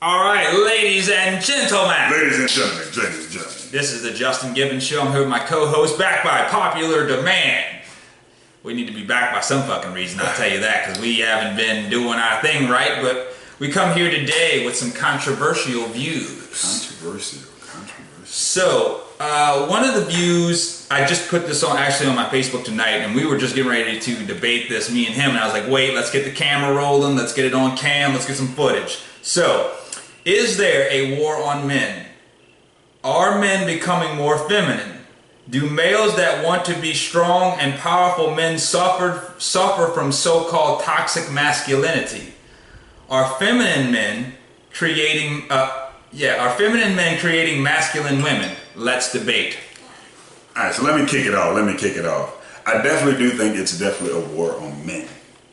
All right, ladies and gentlemen. Ladies and gentlemen, ladies and gentlemen. This is the Justin Gibbons Show. I'm here with my co-host, backed by popular demand. We need to be backed by some fucking reason, I'll tell you that, because we haven't been doing our thing right, but we come here today with some controversial views. Controversial. So, one of the views, I just put this on actually on my Facebook tonight, and we were just getting ready to debate this, me and him, and I was like, wait, let's get the camera rolling, let's get it on cam, let's get some footage. So, is there a war on men? Are men becoming more feminine? Do males that want to be strong and powerful men suffer from so-called toxic masculinity? Are feminine men creating masculine women? Let's debate. Alright, so let me kick it off. I definitely do think it's definitely a war on men.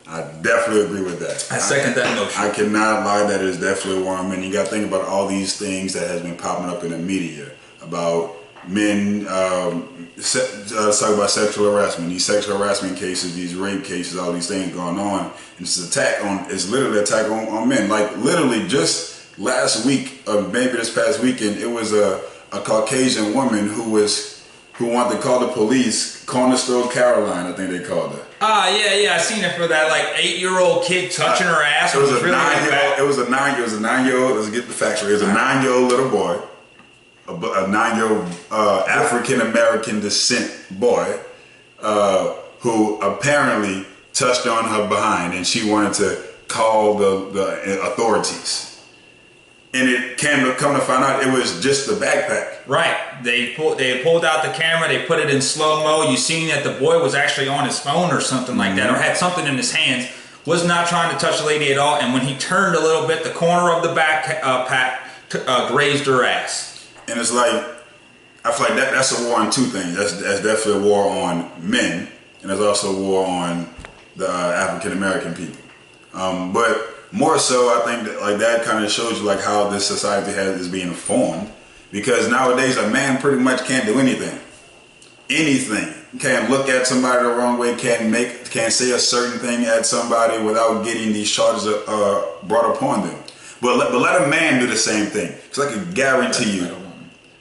I definitely agree with that. I second that motion. I cannot lie that it is definitely a war on men. You got to think about all these things that has been popping up in the media about men talk about sexual harassment, these sexual harassment cases, these rape cases, all these things going on. And it's literally an attack on men. Like literally just last week, or maybe this past weekend, it was a Caucasian woman who wanted to call the police, Cornerstone Caroline, I think they called her. Yeah, I seen it for that like 8-year-old kid touching her ass. It was a 9-year-old. Let's get the facts right. It was a 9-year-old little boy, a 9-year-old African American descent boy, who apparently touched on her behind, and she wanted to call the authorities. And it come to find out it was just the backpack. Right. They pulled out the camera. They put it in slow-mo. You seen that the boy was actually on his phone or something like that, or had something in his hands. Was not trying to touch the lady at all. And when he turned a little bit, the corner of the backpack grazed her ass. And it's like, I feel like that's a war on two things. That's definitely a war on men, and there's also a war on the African American people. But more so, I think that kind of shows you like how this society is being formed, because nowadays a man pretty much can't do anything. Can't look at somebody the wrong way, can't say a certain thing at somebody without getting these charges brought upon them. But let a man do the same thing, because I can guarantee you.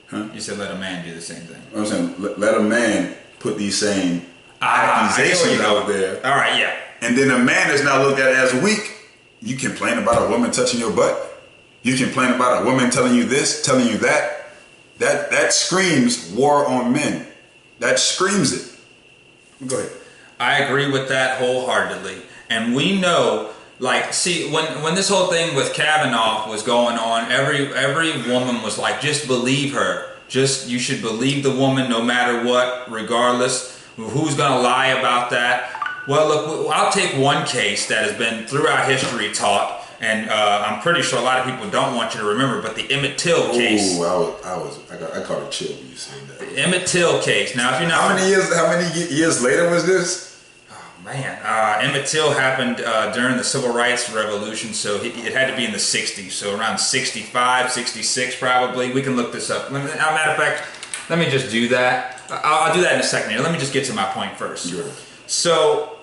Huh? You said let a man do the same thing. I'm saying let a man put these same accusations out there. All right, yeah. And then a man is now looked at as weak. You complain about a woman touching your butt. You complain about a woman telling you this, telling you that. That screams war on men. That screams it. Go ahead. I agree with that wholeheartedly. And we know, like, see, when this whole thing with Kavanaugh was going on, every woman was like, just believe her. You should believe the woman no matter what, regardless. Who's gonna lie about that? Well, look, I'll take one case that has been throughout history taught, and I'm pretty sure a lot of people don't want you to remember, but the Emmett Till case. Ooh, I caught a chill when you said that. The Emmett Till case. Now, if you're not, how many years later was this? Oh man, Emmett Till happened during the Civil Rights Revolution, so it had to be in the 60s, so around 65, 66 probably. We can look this up. Matter of fact, let me just do that. I'll do that in a second here. Let me just get to my point first. Sure. So,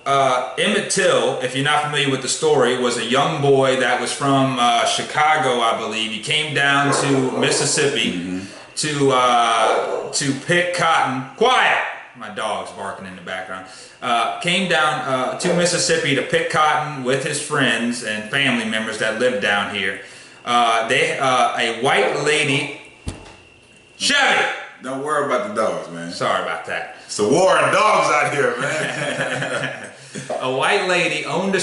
Emmett Till, if you're not familiar with the story, was a young boy that was from Chicago, I believe. He came down to Mississippi to pick cotton. Quiet! My dog's barking in the background. Came down to Mississippi to pick cotton with his friends and family members that lived down here. A white lady... Chevy! Don't worry about the dogs, man. Sorry about that. It's a war on dogs out here, man. A white lady owned a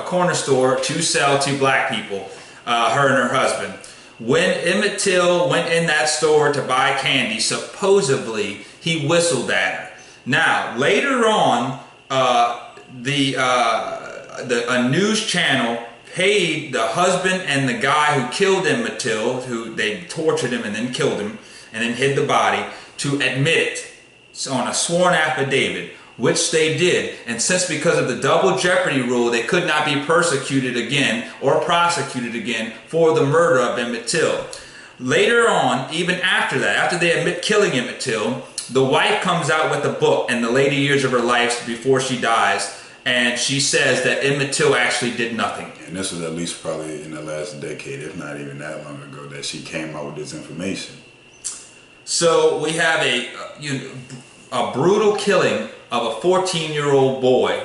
corner store to sell to black people, her and her husband. When Emmett Till went in that store to buy candy, supposedly he whistled at her. Now, later on, a news channel paid the husband and the guy who killed Emmett Till, who they tortured him and then killed him, and then hid the body, to admit it on a sworn affidavit, which they did. And since because of the double jeopardy rule, they could not be persecuted again or prosecuted again for the murder of Emmett Till. Later on, even after that, after they admit killing Emmett Till, the wife comes out with a book in the later years of her life before she dies, And she says that Emmett Till actually did nothing. And this was at least probably in the last decade, if not even that long ago, that she came out with this information. So we have a brutal killing of a 14-year-old boy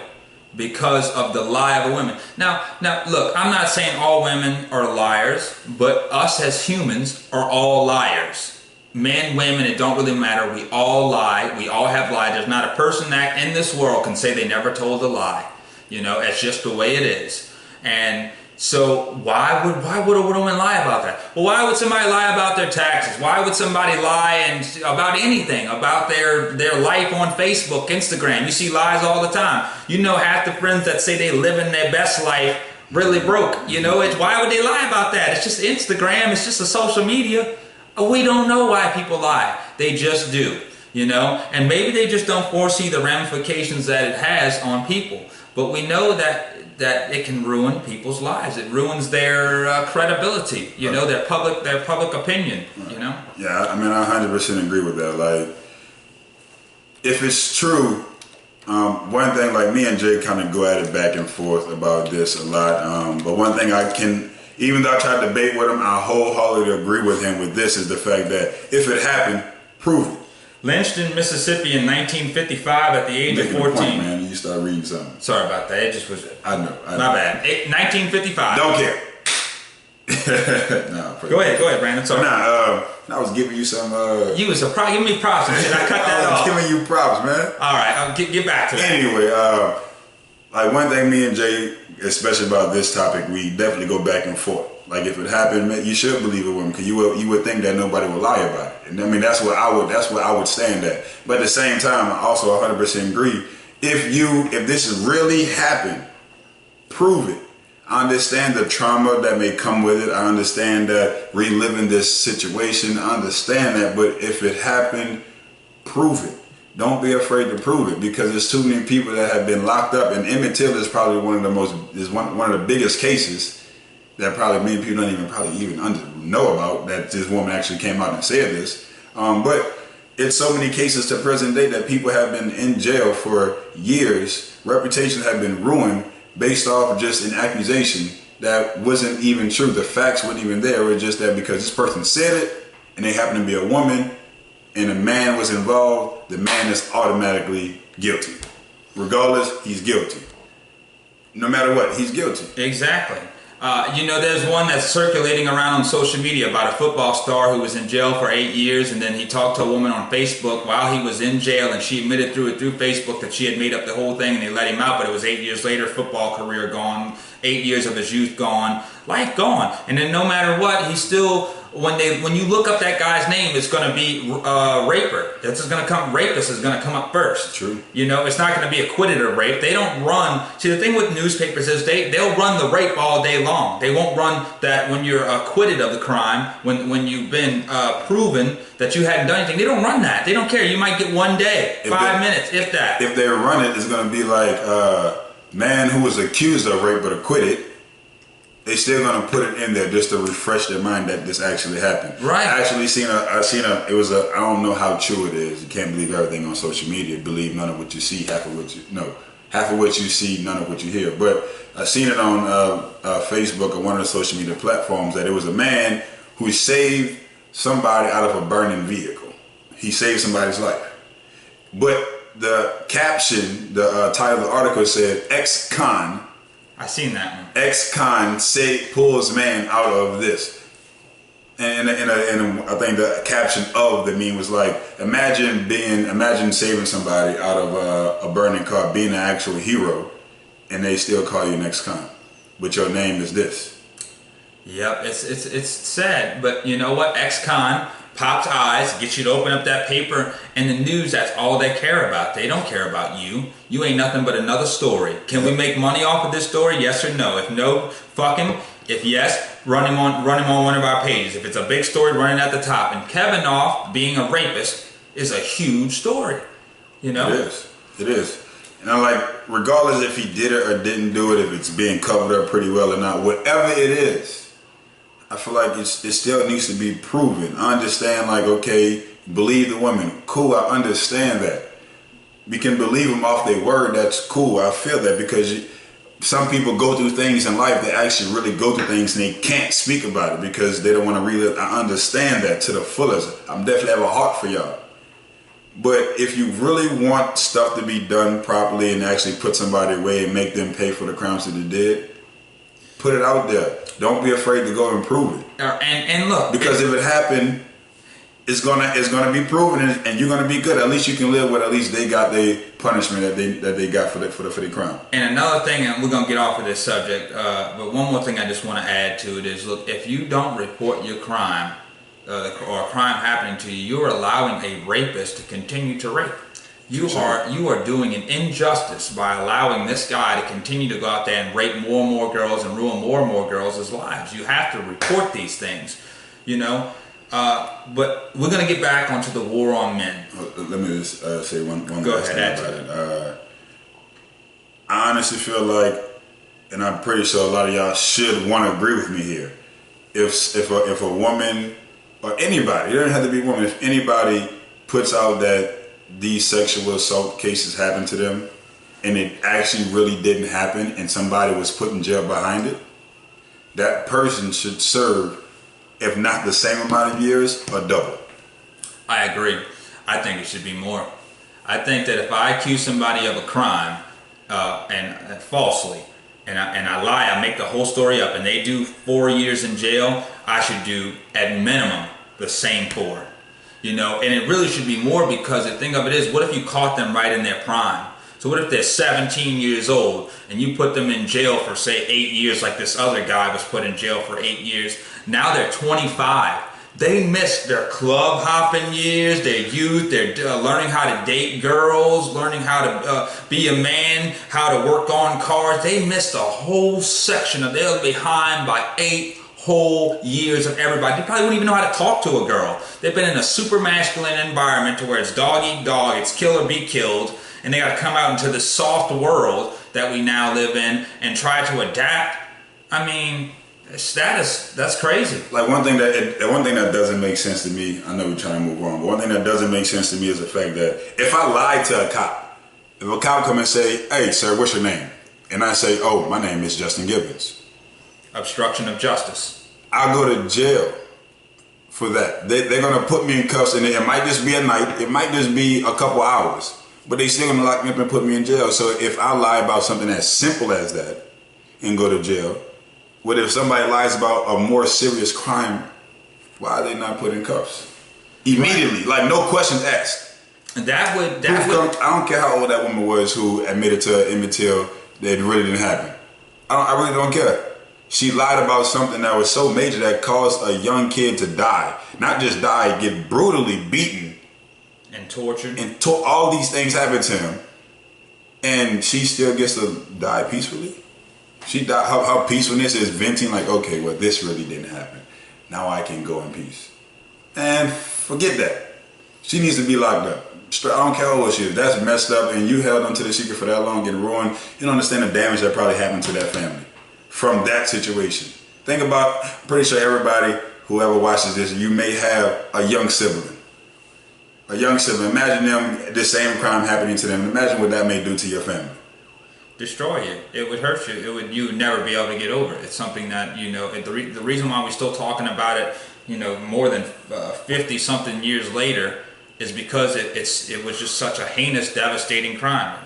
because of the lie of a woman. Now, look, I'm not saying all women are liars, but us as humans are all liars. Men, women, it don't really matter. We all lie. We all have lied. There's not a person that in this world can say they never told a lie. You know, it's just the way it is. And so why would a woman lie about that? Well, why would somebody lie about their taxes? Why would somebody lie about anything, about their life on Facebook, Instagram? You see lies all the time. You know, half the friends that say they live in their best life really broke. You know, why would they lie about that? It's just Instagram. It's just a social media. We don't know why people lie. They just do, you know? And maybe they just don't foresee the ramifications that it has on people. But we know that it can ruin people's lives. It ruins their credibility, you know, their public opinion, you know? Yeah, I mean, I 100% agree with that. Like, if it's true, one thing, like me and Jay kind of go at it back and forth about this a lot. But one thing even though I tried to debate with him, I wholeheartedly agree with him with this, is the fact that if it happened, prove it. Lynched in Mississippi in 1955 at the age of 14. Point, man, you start reading something. Sorry about that. It just was. I know. My bad. 1955. Don't care. Go ahead, Brandon. Sorry. I was giving you some. You was giving me props and shit. I cut that off. I was giving you props, man. All right, I'll get back to that. Anyway, like one thing, me and Jay, especially about this topic, we definitely go back and forth. Like, if it happened, you should believe a woman, because you would think that nobody would lie about it. And I mean, that's what I would stand at. But at the same time, I also 100% agree. If this has really happened, prove it. I understand the trauma that may come with it. I understand that reliving this situation. I understand that. But if it happened, prove it. Don't be afraid to prove it, because there's too many people that have been locked up. And Emmett Till is probably one of the biggest cases that probably many people don't even know about, that this woman actually came out and said this. But it's so many cases to present day that people have been in jail for years. Reputations have been ruined based off just an accusation that wasn't even true. The facts weren't even there. It was just that because this person said it and they happen to be a woman and a man was involved, the man is automatically guilty. Regardless, he's guilty. No matter what, he's guilty. Exactly. You know, there's one that's circulating around on social media about a football star who was in jail for 8 years, and then he talked to a woman on Facebook while he was in jail, and she admitted through Facebook that she had made up the whole thing, and they let him out. But it was 8 years later, football career gone, 8 years of his youth gone, life gone. And then no matter what, he's still, when you look up that guy's name, it's going to be raper. Rapist is going to come up first. True. You know, it's not going to be acquitted of rape. They don't run. See, the thing with newspapers is they'll run the rape all day long. They won't run that when you're acquitted of the crime, when you've been proven that you hadn't done anything. They don't run that. They don't care. You might get 1 day, 5 minutes, if that. If they run it, it's going to be like man who was accused of rape but acquitted. They still gonna put it in there just to refresh their mind that this actually happened. Right. I actually I don't know how true it is. You can't believe everything on social media. Believe none of what you see, half of what you see, none of what you hear. But I seen it on Facebook or one of the social media platforms that it was a man who saved somebody out of a burning vehicle. He saved somebody's life. But the caption, the title of the article said, ex-con. I seen that one. Ex-con pulls man out of this. And I think the caption of the meme was like, imagine saving somebody out of a burning car, being an actual hero, and they still call you an ex-con, but your name is this. Yep, it's sad, but you know what? Ex-con pops eyes, gets you to open up that paper, and the news, that's all they care about. They don't care about you. You ain't nothing but another story. Can we make money off of this story? Yes or no? If no, fuck him. If yes, run him on one of our pages. If it's a big story, run it at the top. And Kevin Off being a rapist is a huge story. You know? It is. And I'm like, regardless if he did it or didn't do it, if it's being covered up pretty well or not, whatever it is, I feel like it still needs to be proven. I understand, like, okay, believe the woman. Cool, I understand that. we can believe them off their word. That's cool. I feel that because some people go through things in life that actually really go through things and they can't speak about it because they don't want to relive. I understand that to the fullest. I'm definitely have a heart for y'all. But if you really want stuff to be done properly and actually put somebody away and make them pay for the crimes that they did, put it out there. Don't be afraid to go and prove it. And look, because if it happened, it's gonna be proven, and you're gonna be good. At least you can live with. At least they got the punishment that they got for the crime. And another thing, and we're gonna get off of this subject, but one more thing I just want to add to it is, look, if you don't report your crime or a crime happening to you, you're allowing a rapist to continue to rape. You are doing an injustice by allowing this guy to continue to go out there and rape more and more girls and ruin more and more girls' lives. You have to report these things, you know. But we're gonna get back onto the war on men. Let me just say one Go last ahead, thing about it. I honestly feel like, and I'm pretty sure a lot of y'all should want to agree with me here. If a woman or anybody, it doesn't have to be a woman, if anybody puts out that these sexual assault cases happened to them and it actually really didn't happen and somebody was put in jail behind it, that person should serve, if not the same amount of years, or double. I agree. I think it should be more. I think that if I accuse somebody of a crime and falsely, and I lie, I make the whole story up, and they do 4 years in jail, I should do at minimum the same 4. You know, and it really should be more, because the thing of it is, what if you caught them right in their prime? So what if they're 17 years old and you put them in jail for, say, 8 years, like this other guy was put in jail for 8 years. Now they're 25. They missed their club hopping years, their youth, they're learning how to date girls, learning how to be a man, how to work on cars. They missed a whole section of, they're behind by 8 whole years of everybody. They probably wouldn't even know how to talk to a girl. They've been in a super masculine environment to where it's dog eat dog, it's kill or be killed, and they got to come out into this soft world that we now live in and try to adapt. I mean, that's crazy. Like one thing that doesn't make sense to me, I know we're trying to move on, but one thing that doesn't make sense to me is the fact that if I lied to a cop, if a cop come and say, "Hey sir, what's your name?" and I say, "Oh, my name is Justin Gibbons." Obstruction of justice. I'll go to jail for that. They're gonna put me in cuffs, and it might just be a night, it might just be a couple hours, but they still gonna lock me up and put me in jail. So if I lie about something as simple as that and go to jail, what if somebody lies about a more serious crime? Why are they not put in cuffs immediately? Like no questions asked. That would. I don't care how old that woman was who admitted to Emmett Till that it really didn't happen. I really don't care. She lied about something that was so major that caused a young kid to die. Not just die, get brutally beaten and tortured. And all these things happened to him, and she still gets to die peacefully. She died. Her peacefulness is venting, like, okay, well, this really didn't happen. Now I can go in peace. And forget that. She needs to be locked up. I don't care how old she is. That's messed up, and you held onto the secret for that long and ruined. You don't understand the damage that probably happened to that family from that situation. Think about, I'm pretty sure everybody, whoever watches this, you may have a young sibling. A young sibling. Imagine them, the same crime happening to them. Imagine what that may do to your family. Destroy you. It would hurt you. You would never be able to get over it. It's something that, you know, the reason why we're still talking about it, you know, more than 50 something years later, is because it was just such a heinous, devastating crime.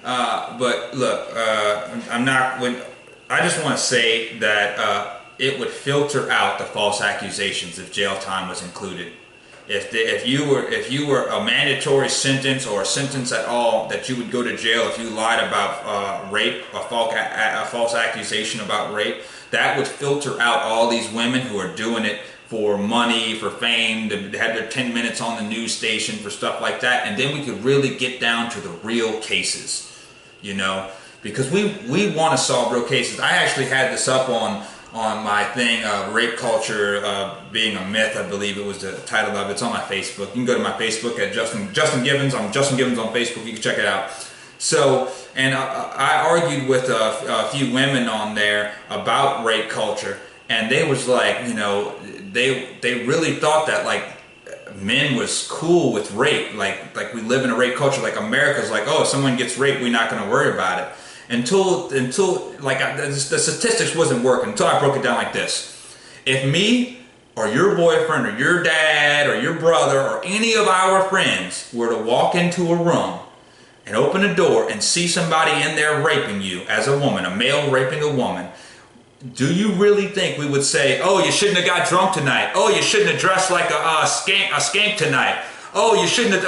But look, I just want to say that it would filter out the false accusations if jail time was included. If you were a mandatory sentence or a sentence at all, that you would go to jail if you lied about rape, a false accusation about rape, that would filter out all these women who are doing it for money, for fame, they had their 10 minutes on the news station for stuff like that, and then we could really get down to the real cases, you know, because we want to solve real cases. I actually had this up on my thing, rape culture being a myth, I believe it was the title of it. It's on my Facebook. You can go to my Facebook at Justin Gibbons. I'm Justin Gibbons on Facebook. You can check it out. So, and I argued with a few women on there about rape culture, and they was like, you know, they really thought that, like, men was cool with rape. Like we live in a rape culture. Like America's like, oh, if someone gets raped, we're not going to worry about it. Until like the statistics wasn't working. Until I broke it down like this: if me or your boyfriend or your dad or your brother or any of our friends were to walk into a room and open a door and see somebody in there raping you as a woman, a male raping a woman, do you really think we would say, oh, you shouldn't have got drunk tonight? Oh, you shouldn't have dressed like a skank tonight? Oh, you shouldn't have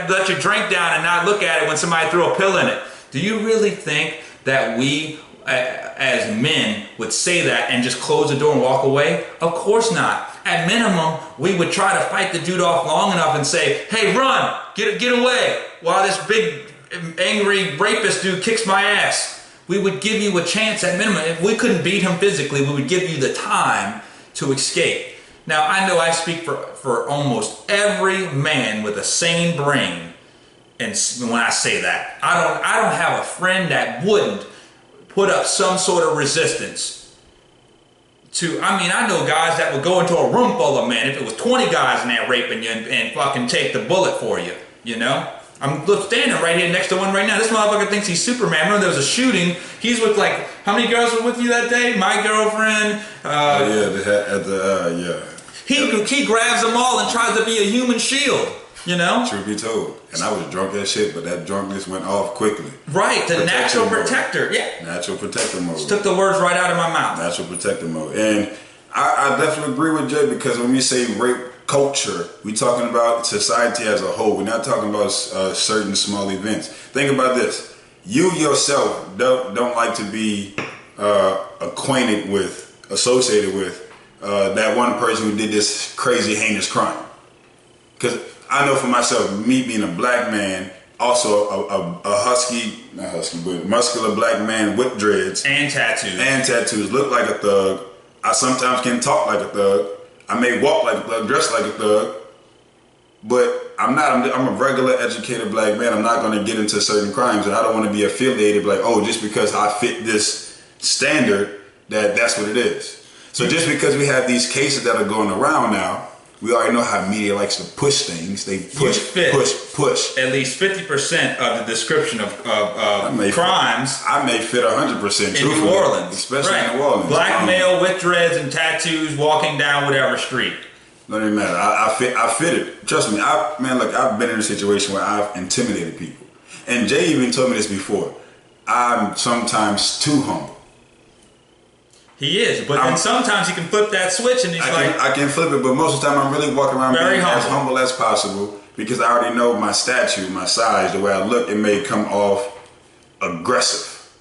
let your drink down and not look at it when somebody threw a pill in it? Do you really think that we, as men, would say that and just close the door and walk away? Of course not. At minimum, we would try to fight the dude off long enough and say, hey, run, get away, while this big, angry rapist dude kicks my ass. We would give you a chance at minimum. If we couldn't beat him physically, we would give you the time to escape. Now, I know I speak for almost every man with a sane brain, and when I say that, I don't have a friend that wouldn't put up some sort of resistance to. I mean, I know guys that would go into a room full of men if it was 20 guys in there raping you and fucking take the bullet for you. You know. I'm standing right here next to one right now. This motherfucker thinks he's Superman. Remember there was a shooting. He's with like, how many girls were with you that day? My girlfriend. He grabs them all and tries to be a human shield. You know? Truth be told. And I was drunk as shit, but that drunkenness went off quickly. Right, the natural protector. Yeah. Natural protector mode. Just took the words right out of my mouth. Natural protector mode. And I definitely agree with Jay, because when we say rape culture, we're talking about society as a whole. We're not talking about certain small events. Think about this. You yourself don't like to be associated with that one person who did this crazy, heinous crime. Because I know for myself, me being a black man, also a muscular black man with dreads. And tattoos. Look like a thug. I sometimes can talk like a thug. I may walk like a thug, dress like a thug, but I'm a regular educated black man. I'm not going to get into certain crimes, and I don't want to be affiliated like, oh, just because I fit this standard, that's what it is. So just because we have these cases that are going around now, we already know how media likes to push things. They push. At least 50% of the description of crimes. I may fit 100% in New Orleans, especially in New Orleans. Black male with dreads and tattoos walking down whatever street. Don't even matter. I fit it. Trust me. I've been in a situation where I've intimidated people, and Jay even told me this before. I'm sometimes too humble. He is, but then sometimes he can flip that switch and I can flip it, but most of the time I'm really walking around being as humble as possible, because I already know my stature, my size, the way I look. It may come off aggressive,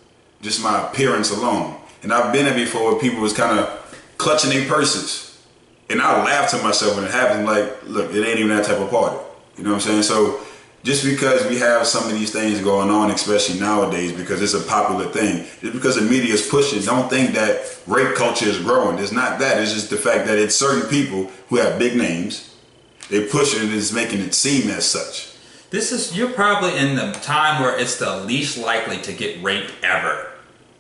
just my appearance alone. And I've been there before where people was kind of clutching their purses, and I laugh to myself when it happens. Like, look, it ain't even that type of party. You know what I'm saying? So just because we have some of these things going on, especially nowadays, because it's a popular thing, just because the media is pushing, don't think that rape culture is growing. It's not that. It's just the fact that it's certain people who have big names. They push it and it's making it seem as such. You're probably in the time where it's the least likely to get raped ever.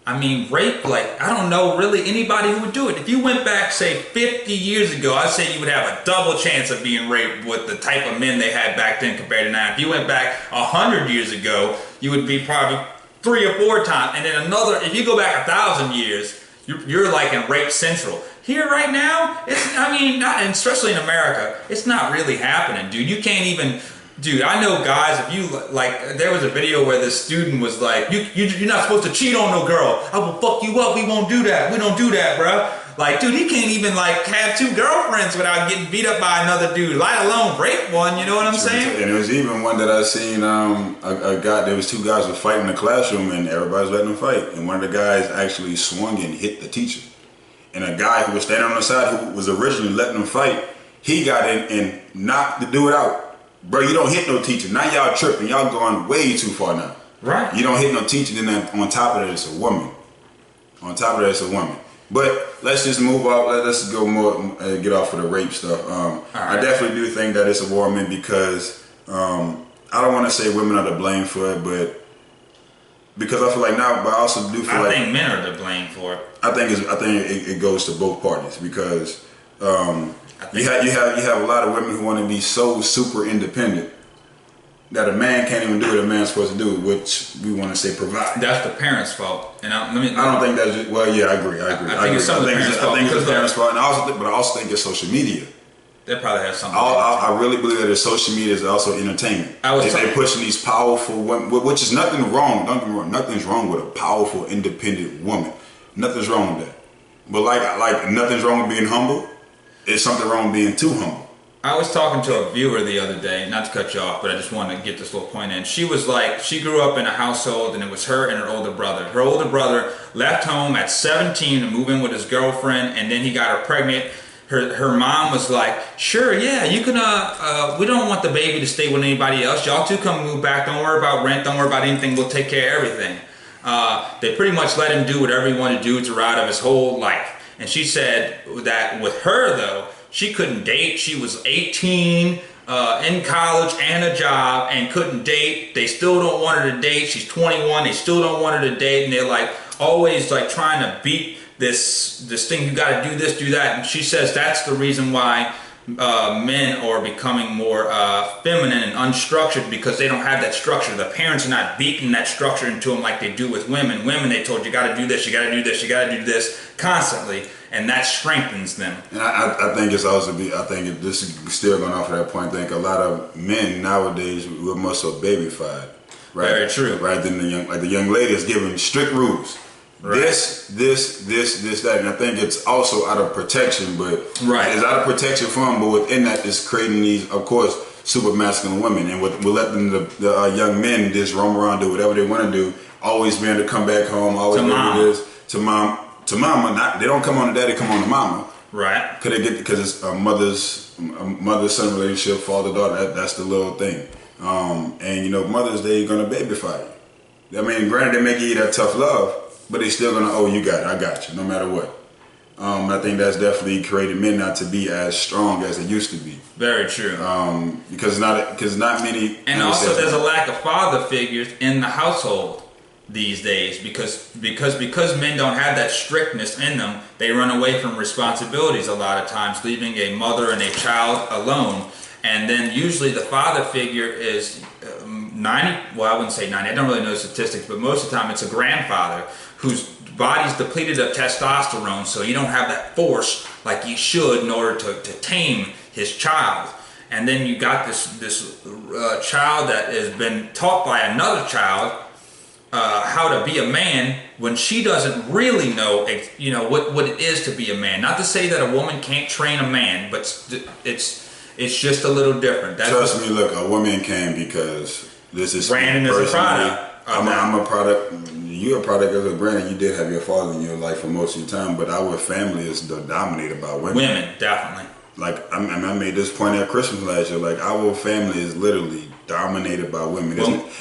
I mean, rape, like, I don't know really anybody who would do it. If you went back, say, 50 years ago, I'd say you would have a double chance of being raped with the type of men they had back then compared to now. If you went back 100 years ago, you would be probably 3 or 4 times. And then if you go back 1,000 years, you're like in rape central. Here right now, and especially in America, it's not really happening, dude. You can't even... Dude, I know guys, if you, like, there was a video where this student was like, you're not supposed to cheat on no girl. I will fuck you up. We won't do that. We don't do that, bro. Like, dude, he can't even, like, have 2 girlfriends without getting beat up by another dude, let alone rape one, you know what I'm saying? And there was even one that I seen, there was 2 guys who were fighting in the classroom, and everybody was letting them fight. And one of the guys actually swung and hit the teacher. And a guy who was standing on the side, who was originally letting them fight, he got in and knocked the dude out. Bro, you don't hit no teacher. Now y'all tripping. Y'all going way too far now. Right. You don't hit no teacher, then on top of that, it's a woman. On top of that, it's a woman. But let's just move off. Let's go more, get off of the rape stuff. Right. I definitely do think that it's a war on men, because I don't want to say women are to blame for it, but because I feel like now, but I also do feel I think men are to blame for it. I think it goes to both parties, because You have a lot of women who want to be so super independent that a man can't even do what a man's supposed to do, which we want to say provide. That's the parents' fault. And I don't think that's just, well, yeah, I agree. I think it's some of the parents' fault. I think it's the parents' fault, but I also think it's social media. That probably has something. I really believe that social media is also entertainment. They're pushing these powerful women, which is nothing wrong. Don't get me wrong. Nothing's wrong with a powerful, independent woman. Nothing's wrong with that. But like nothing's wrong with being humble. There's something wrong with being too humble. I was talking to a viewer the other day, not to cut you off, but I just wanted to get this little point in. She was like, she grew up in a household, and it was her and her older brother. Her older brother left home at 17 to move in with his girlfriend, and then he got her pregnant. Her mom was like, sure, yeah, you can, we don't want the baby to stay with anybody else. Y'all two come move back. Don't worry about rent. Don't worry about anything. We'll take care of everything. They pretty much let him do whatever he wanted to do throughout his whole life. And she said that with her, though, she couldn't date. She was 18, in college and a job, and couldn't date. They still don't want her to date. She's 21. They still don't want her to date. And they're like always like trying to beat this thing. You got to do this, do that. And she says that's the reason why men are becoming more feminine and unstructured, because they don't have that structure. The parents are not beating that structure into them like they do with women. Women, they told you got to do this, you got to do this, you got to do this constantly, and that strengthens them. And I think it's also this is still going off of that point. I think a lot of men nowadays we're more so babyfied, right? Very true. Right, than the young lady is given strict rules. Right. This, that, and I think it's also out of protection, but right. It's out of protection for them. But within that, it's creating these, of course, super masculine women, and we're letting the young men just roam around, do whatever they want to do, always being to come back home, always being to this, to mama. Not, they don't come on to daddy, come on to mama. Right. Because it's a mother-son relationship, father-daughter. That's the little thing. And you know, Mother's Day is gonna babyfy you. I mean, granted, they may give you that tough love, but they still gonna, oh, you got it, I got you, no matter what. I think that's definitely created men not to be as strong as they used to be. Very true. Because not many. And also, there's a lack of father figures in the household these days, because men don't have that strictness in them. They run away from responsibilities a lot of times, leaving a mother and a child alone. And then usually the father figure is 90. Well, I wouldn't say 90. I don't really know the statistics, but most of the time it's a grandfather whose body's depleted of testosterone, so you don't have that force like you should in order to tame his child. And then you got this child that has been taught by another child how to be a man, when she doesn't really know, what it is to be a man. Not to say that a woman can't train a man, but it's just a little different. Trust me, look, a woman can, because this is Brandon is a product. I'm a product. You're a product of it. Granted, you did have your father in your life for most of your time, but our family is dominated by women. Women, definitely. Like, I made this point at Christmas last year. Like, our family is literally dominated by women.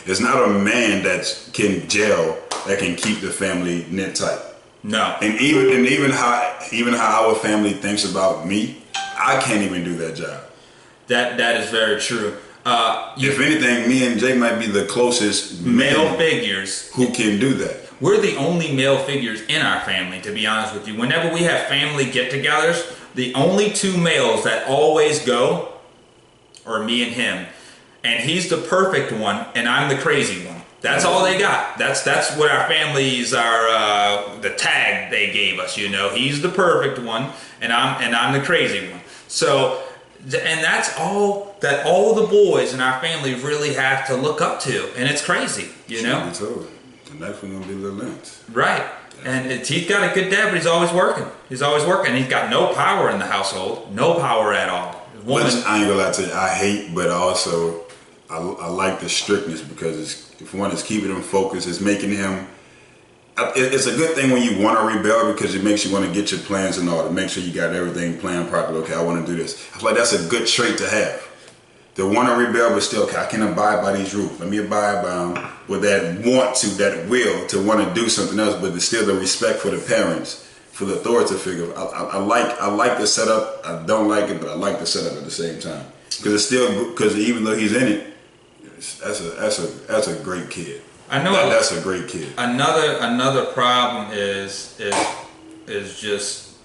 It's not a man that can gel, that can keep the family knit tight. No. And even how our family thinks about me, I can't even do that job. That is very true. If anything, me and Jay might be the closest male figures who can do that. We're the only male figures in our family, to be honest with you. Whenever we have family get-togethers, the only two males that always go are me and him. And he's the perfect one, and I'm the crazy one. That's all they got. That's what our families are, the tag they gave us, you know. He's the perfect one, and I'm the crazy one. So, and that's all that all the boys in our family really have to look up to, and it's crazy, you know. The next one gonna be Lil Lance. Right, and he's got a good dad, but he's always working. He's He's got no power in the household, no power at all. Which I ain't gonna lie to you, I hate, but also I like the strictness, because it's keeping him focused. It's making him. It's a good thing when you want to rebel, because it makes you want to get your plans in order, make sure you got everything planned properly. Okay, I want to do this. I feel like that's a good trait to have. To want to rebel, but still, okay, I can abide by these rules. Let me abide by them with that that will to want to do something else, but there's still the respect for the parents, for the authority figure. I like the setup. I don't like it, but I like the setup at the same time, because even though he's in it, that's a great kid. I know that's a great kid. Another problem is just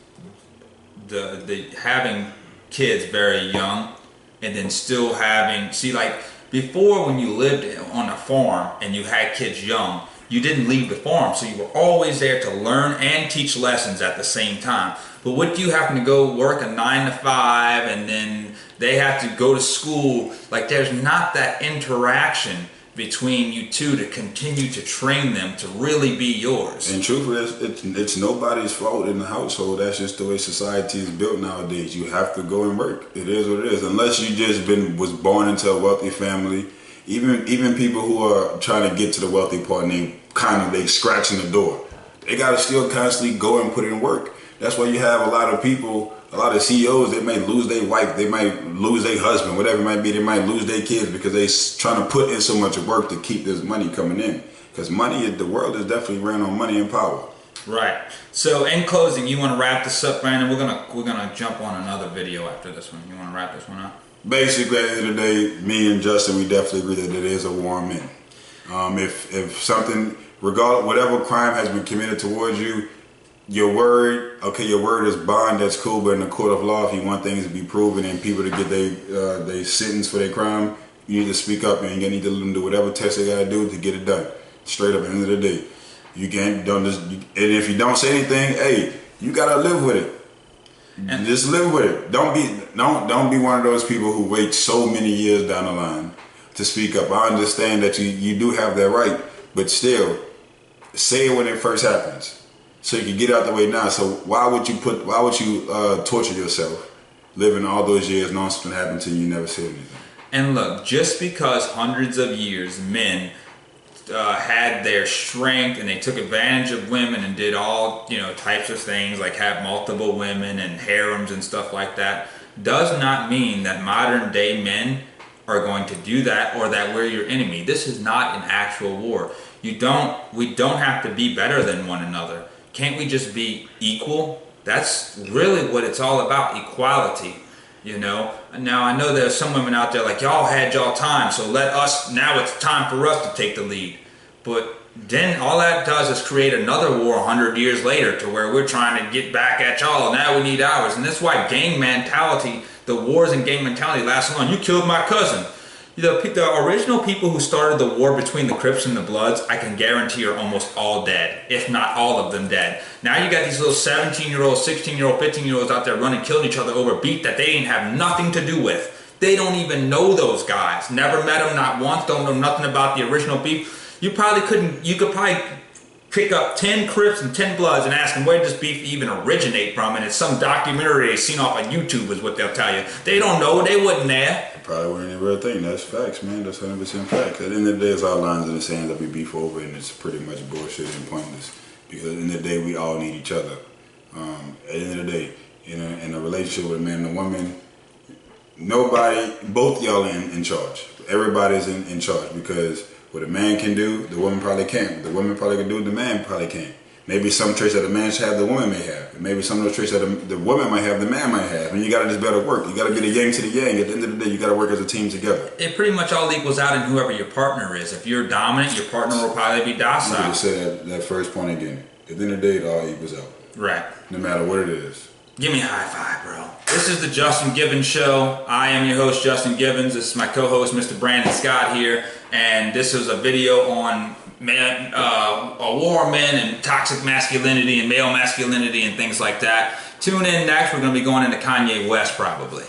the having kids very young, and then still having, see, like before when you lived on a farm and you had kids young, you didn't leave the farm, so you were always there to learn and teach lessons at the same time. But what do you happen to go work a 9 to 5 and then they have to go to school? Like, there's not that interaction between you two to continue to train them to really be yours. And truthfully, it's nobody's fault in the household. That's just the way society is built nowadays. You have to go and work. It is what it is. Unless you just was born into a wealthy family. Even people who are trying to get to the wealthy part and they scratching the door. They gotta still constantly go and put in work. That's why you have a lot of people, a lot of CEOs, they may lose their wife, they might lose their husband, whatever it might be, they might lose their kids because they trying to put in so much work to keep this money coming in. Because the world is definitely ran on money and power. Right. So in closing, you want to wrap this up, Brandon? We're gonna jump on another video after this one. You want to wrap this one up? Basically, at the end of the day, me and Justin, we definitely agree that it is a war on men. If something, regardless, whatever crime has been committed towards you, your word is bond, that's cool, but in the court of law, if you want things to be proven and people to get their sentence for their crime, you need to speak up and you need to let them do whatever test they gotta do to get it done. Straight up, at the end of the day. You can't, and if you don't say anything, hey, you gotta live with it. And just live with it. Don't be one of those people who wait so many years down the line to speak up. I understand that you do have that right, but still, say it when it first happens. So you can get out the way now. So why would you torture yourself living all those years knowing something happened to you, you never said anything? And look, just because hundreds of years men had their strength and they took advantage of women and did all types of things like have multiple women and harems and stuff like that, does not mean that modern day men are going to do that or that we're your enemy. This is not an actual war. We don't have to be better than one another. Can't we just be equal? That's really what it's all about, equality. Now I know there's some women out there like, y'all had y'all time, so now it's time for us to take the lead. But then all that does is create another war 100 years later to where we're trying to get back at y'all, now we need ours. And that's why gang mentality, the wars and gang mentality last so long. You killed my cousin. The original people who started the war between the Crips and the Bloods, I can guarantee are almost all dead, if not all of them dead. Now you got these little 17-year-olds, 16-year-old, 15-year-olds out there running, killing each other over beat that they ain't have nothing to do with. They don't even know those guys. Never met them, not once, don't know nothing about the original beef. You could probably pick up 10 Crips and 10 Bloods and ask them where does beef even originate from, and it's some documentary they've seen off on YouTube is what they'll tell you. They don't know, they wasn't there. Probably wasn't a real thing. That's facts, man. That's 100% facts. At the end of the day, it's our lines in the sand that we beef over, and it's pretty much bullshit and pointless. Because at the end of the day, we all need each other. At the end of the day, in a relationship with a man and a woman, both y'all are in charge. Everybody's in charge, because what a man can do, the woman probably can't. The woman probably can do, the man probably can't. Maybe some traits that the man should have, the woman may have. Maybe some of those traits that the woman might have, the man might have. And you gotta just better work. You gotta be the yang to the yang. At the end of the day, you gotta work as a team together. It pretty much all equals out in whoever your partner is. If you're dominant, your partner will probably be docile. You could just say that first point again. At the end of the day, it all equals out. Right. No matter what it is. Give me a high five, bro. This is the Justin Gibbons Show. I am your host, Justin Gibbons. This is my co-host, Mr. Brandon Scott here. And this is a video on a war on men and toxic masculinity and male masculinity and things like that. Tune in next. We're going to be going into Kanye West probably.